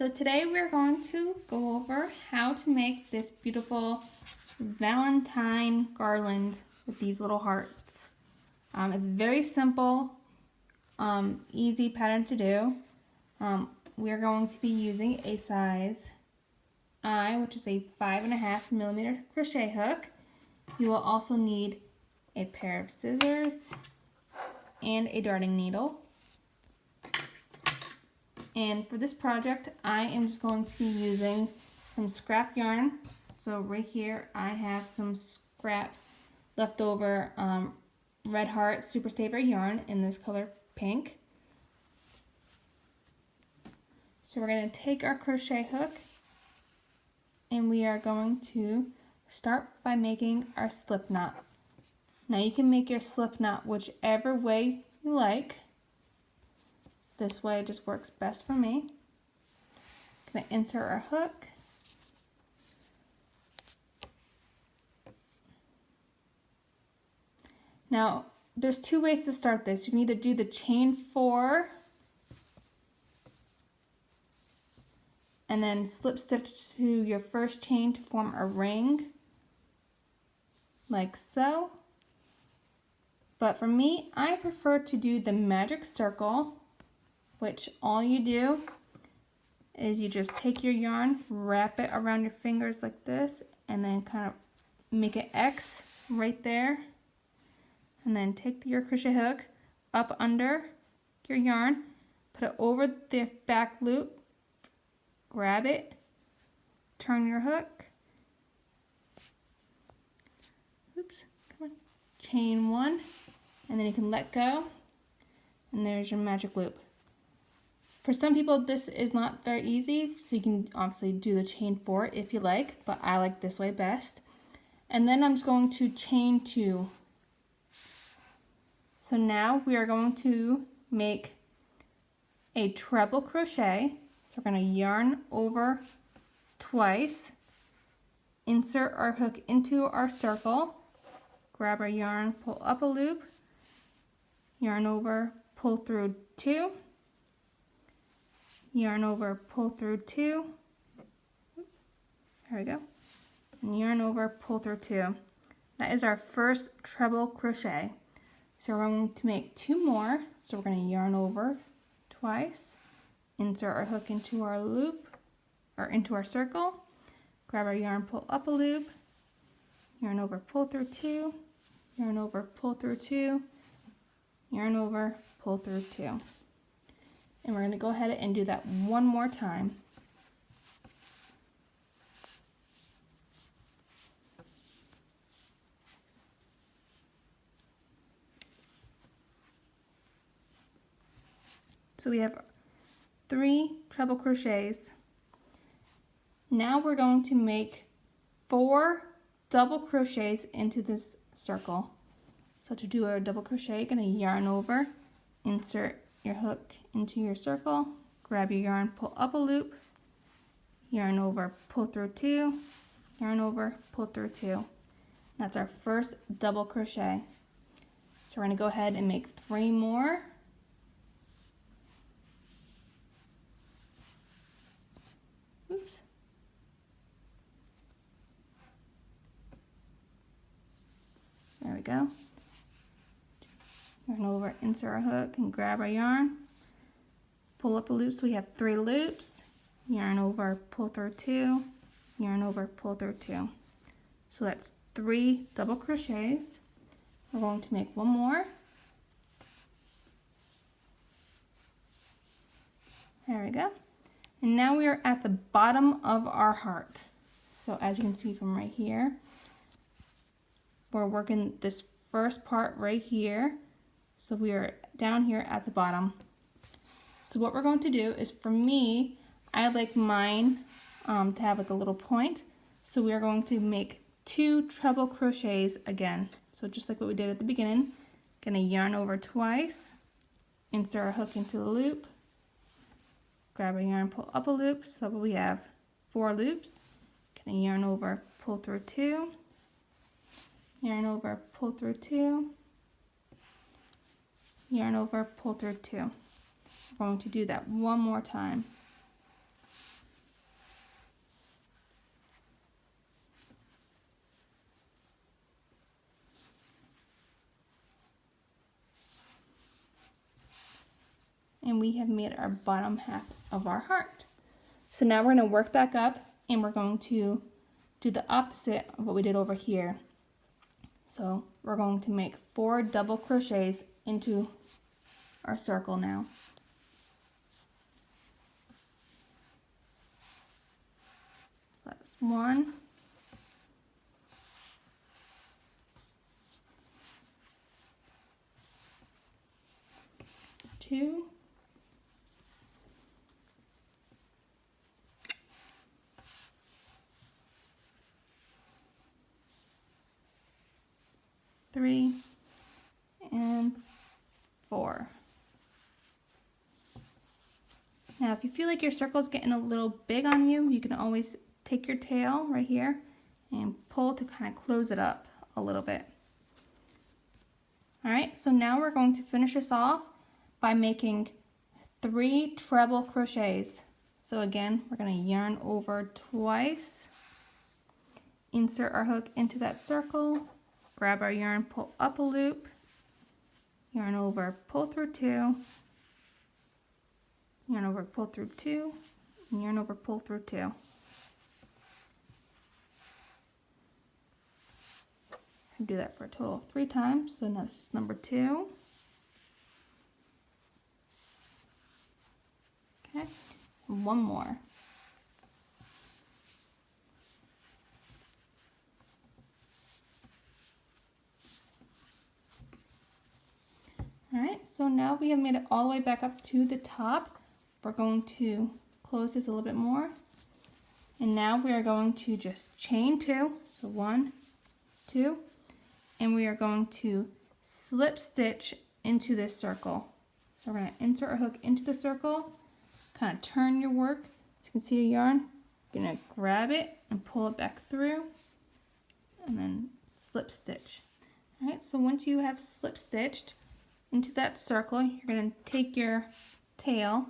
So today we're going to go over how to make this beautiful Valentine garland with these little hearts. It's very simple, easy pattern to do. We're going to be using a size I, which is a 5.5mm crochet hook. You will also need a pair of scissors and a darning needle. And for this project, I am just going to be using some scrap yarn. So right here, I have some scrap leftover Red Heart Super Saver yarn in this color pink. So we're going to take our crochet hook and we are going to start by making our slip knot. Now you can make your slip knot whichever way you like. This way just works best for me. Gonna insert our hook. Now, there's two ways to start this. You can either do the chain 4 and then slip stitch to your first chain to form a ring, like so. But for me, I prefer to do the magic circle, which all you do is you just take your yarn, wrap it around your fingers like this, and then kind of make an X right there. And then take your crochet hook up under your yarn, put it over the back loop, grab it, turn your hook, oops, come on, chain 1, and then you can let go, and there's your magic loop. For some people, this is not very easy, so you can obviously do the chain 4 if you like, but I like this way best. And then I'm just going to chain 2. So now we are going to make a treble crochet. So we're going to yarn over twice, insert our hook into our circle, grab our yarn, pull up a loop, yarn over, pull through 2, yarn over, pull through 2, there we go, and yarn over, pull through 2. That is our first treble crochet. So we're going to make 2 more. So we're going to yarn over twice, insert our hook into our loop, or into our circle, grab our yarn, pull up a loop, yarn over, pull through 2, yarn over, pull through 2, yarn over, pull through 2. And we're going to go ahead and do that one more time. So we have 3 treble crochets. Now we're going to make 4 double crochets into this circle. So to do a double crochet, you're going to yarn over, insert your hook into your circle, grab your yarn, pull up a loop, yarn over, pull through 2, yarn over, pull through 2. That's our first double crochet. So we're going to go ahead and make 3 more. Oops. There we go. Yarn over, insert our hook, and grab our yarn. Pull up a loop, so we have 3 loops. Yarn over, pull through 2. Yarn over, pull through 2. So that's 3 double crochets. We're going to make 1 more. There we go. And now we are at the bottom of our heart. So as you can see from right here, we're working this first part right here. So we are down here at the bottom. So what we're going to do is, for me, I like mine to have like a little point. So we are going to make 2 treble crochets again. So just like what we did at the beginning, gonna yarn over twice, insert our hook into the loop, grab a yarn, pull up a loop, so that we have 4 loops. Gonna yarn over, pull through 2, yarn over, pull through 2, yarn over, pull through 2. We're going to do that one more time. and we have made our bottom half of our heart. So now we're going to work back up and we're going to do the opposite of what we did over here. So we're going to make 4 double crochets into our circle now. So that's 1, 2, 3, and 4. Now if you feel like your circle's getting a little big on you, you can always take your tail right here and pull to kind of close it up a little bit. Alright, so now we're going to finish this off by making 3 treble crochets. So again, we're going to yarn over twice, insert our hook into that circle, grab our yarn, pull up a loop, yarn over, pull through 2, yarn over, pull through 2, and yarn over, pull through 2. I do that for a total of 3 times, so now this is number 2. Okay, and 1 more. Alright, so now we have made it all the way back up to the top. We're going to close this a little bit more. And now we are going to just chain 2. So 1, 2. And we are going to slip stitch into this circle. So we're going to insert our hook into the circle, kind of turn your work. As you can see your yarn, you're going to grab it and pull it back through, and then slip stitch. Alright, so once you have slip stitched into that circle, you're going to take your tail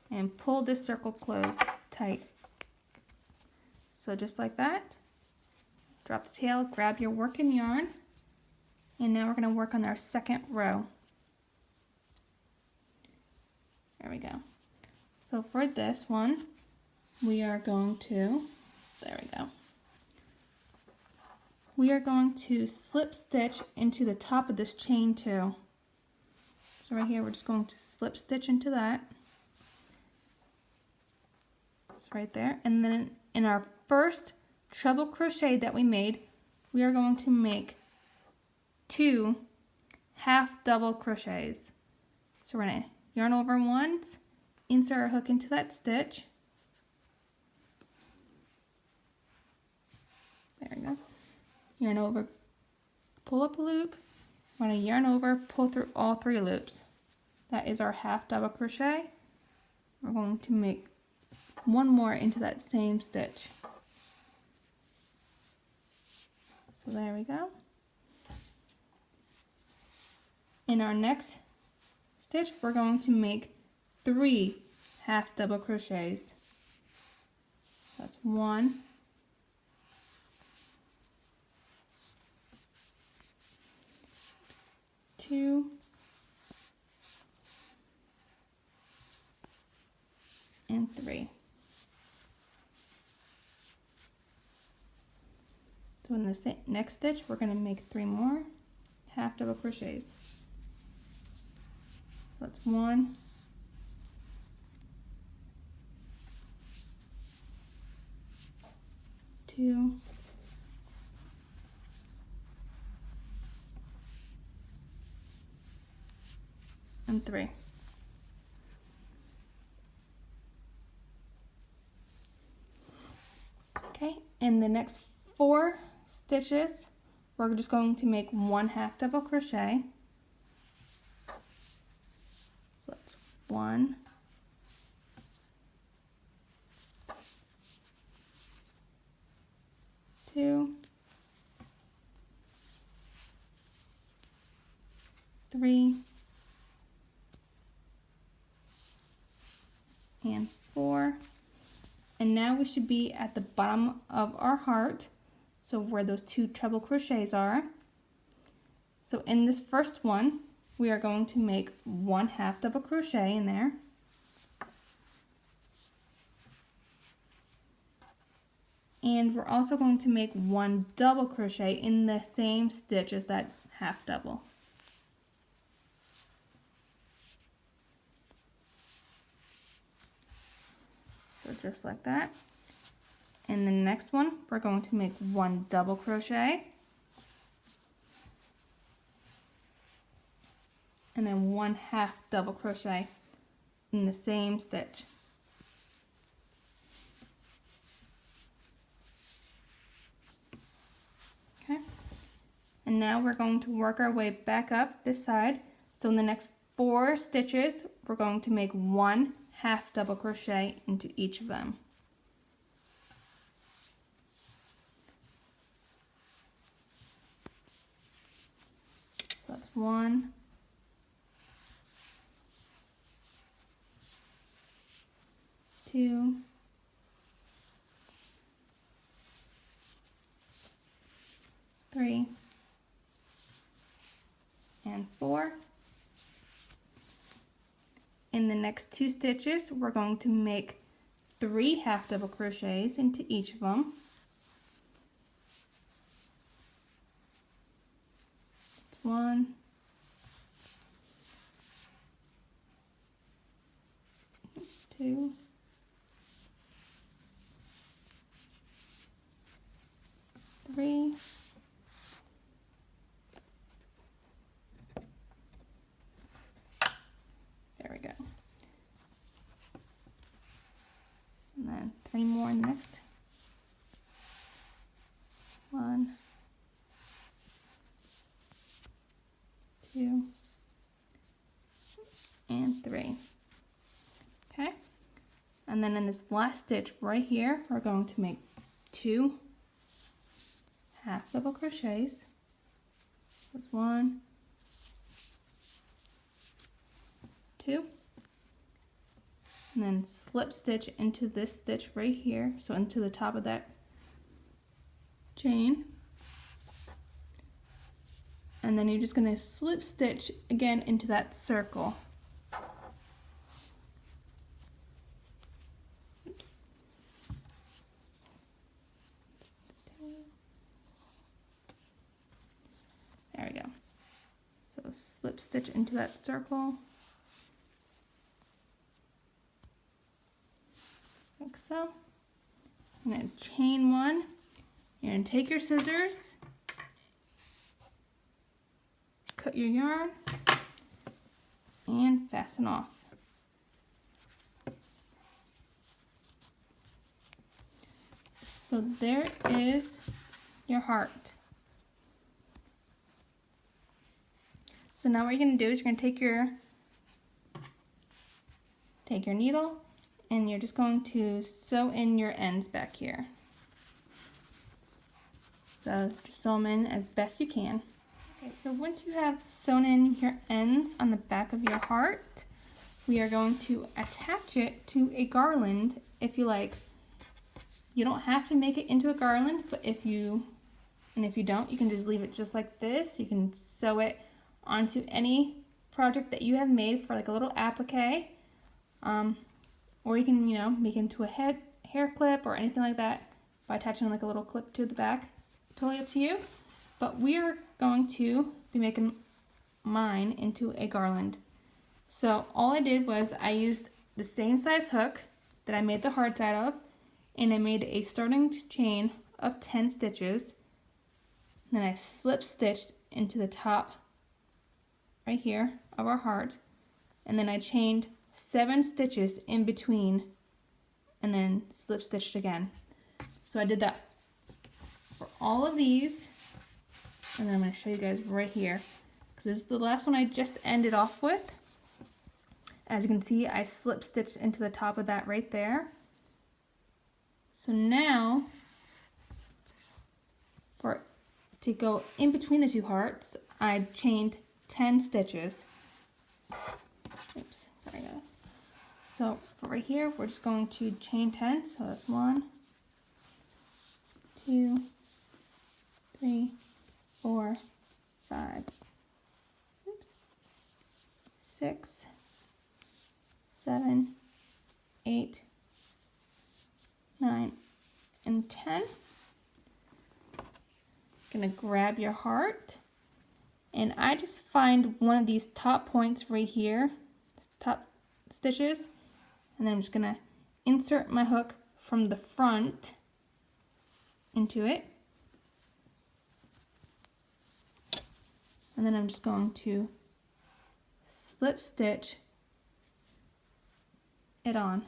and pull this circle closed tight. So just like that, drop the tail, grab your working yarn, and now we're going to work on our second row. There we go. So for this one, we are going to, there we go. We are going to slip stitch into the top of this chain 2. So right here, we're just going to slip stitch into that. It's right there. And then in our first treble crochet that we made, we are going to make 2 half double crochets. So we're going to yarn over once, insert our hook into that stitch. There we go. Yarn over, pull up a loop. We're going to yarn over, pull through all 3 loops. That is our half double crochet. We're going to make 1 more into that same stitch. So there we go. In our next stitch, we're going to make 3 half double crochets. That's 1, 2, and 3. So in the next stitch, we're going to make 3 more half double crochets. So that's 1, 2, and 3. Okay, in the next 4 stitches, we're just going to make 1 half double crochet. So that's 1, 2, 3, and 4. And now we should be at the bottom of our heart, so where those 2 treble crochets are. So in this first one, we are going to make 1 half double crochet in there. And we're also going to make 1 double crochet in the same stitch as that half double. So just like that. In the next one, we're going to make 1 double crochet. And then 1 half double crochet in the same stitch. Okay. And now we're going to work our way back up this side. So in the next 4 stitches, we're going to make 1 half double crochet into each of them. So that's 1, 2, 3, and 4. In the next 2 stitches, we're going to make 3 half double crochets into each of them. 1, 2, 3, there we go. And then 3 more in the next. 1, 2, and 3. Okay, and then in this last stitch right here, we're going to make 2 half double crochets. That's 1, 2, and then slip stitch into this stitch right here, so into the top of that chain. And then you're just going to slip stitch again into that circle. Oops. There we go. So slip stitch into that circle. Like so. I'm going to chain 1. You're going to take your scissors, cut your yarn, and fasten off. So there is your heart. So now what you're going to do is you're going to take your needle, and you're just going to sew in your ends back here. So just sew them in as best you can. Okay, so once you have sewn in your ends on the back of your heart, we are going to attach it to a garland if you like. You don't have to make it into a garland, but if you don't, you can just leave it just like this. You can sew it onto any project that you have made for like a little applique, or you can, make it into a hair clip or anything like that by attaching like a little clip to the back. Totally up to you. But we are going to be making mine into a garland. So all I did was I used the same size hook that I made the hearts out of, and I made a starting chain of 10 stitches. Then I slip stitched into the top right here of our heart, and then I chained 7 stitches in between and then slip stitched again. So I did that for all of these, and then I'm going to show you guys right here because this is the last one I just ended off with. As you can see, I slip stitched into the top of that right there. So now to go in between the 2 hearts, I chained 10 stitches. Oops, sorry guys. So for right here, we're just going to chain 10. So that's 1, 2, 3, 4, 5, 6, 7, 8, 9, and 10. Gonna grab your heart, and I just find one of these top points right here, top stitches, and then I'm just gonna insert my hook from the front into it, and then I'm just going to slip stitch it on,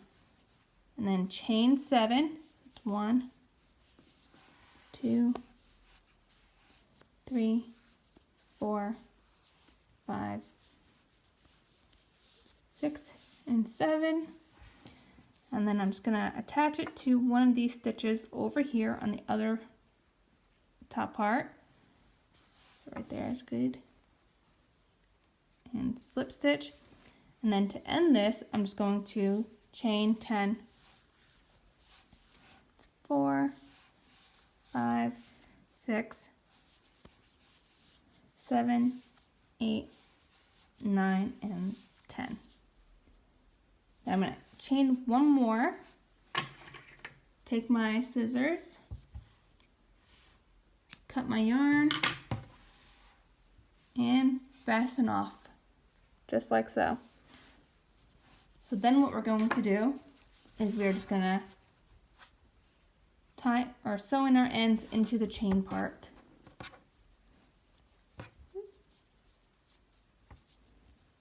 and then chain 7. 1, 2, 3, 4, 5, 6, and 7. And then I'm just going to attach it to one of these stitches over here on the other top part. So right there is good. And slip stitch. And then to end this, I'm just going to chain 10. 4, 5, 6, 7, 8, 9, and 10. Now I'm going to chain one more, take my scissors, cut my yarn, and fasten off, just like so. So then what we're going to do is we're just going to tie or sew in our ends into the chain part.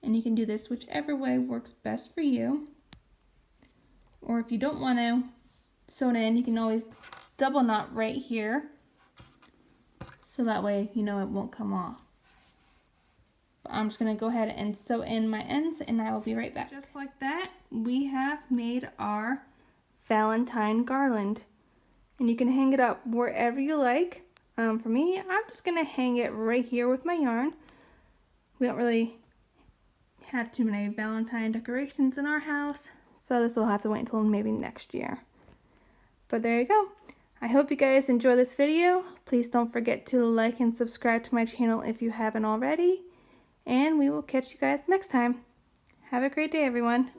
And you can do this whichever way works best for you. Or if you don't want to sew it in, you can always double knot right here, so that way you know it won't come off. But I'm just going to go ahead and sew in my ends, and I will be right back. Just like that, we have made our Valentine garland. And you can hang it up wherever you like. For me, I'm just going to hang it right here with my yarn. We don't really have too many Valentine decorations in our house, so this will have to wait until maybe next year. But there you go. I hope you guys enjoy this video. Please don't forget to like and subscribe to my channel if you haven't already. And we will catch you guys next time. Have a great day, everyone.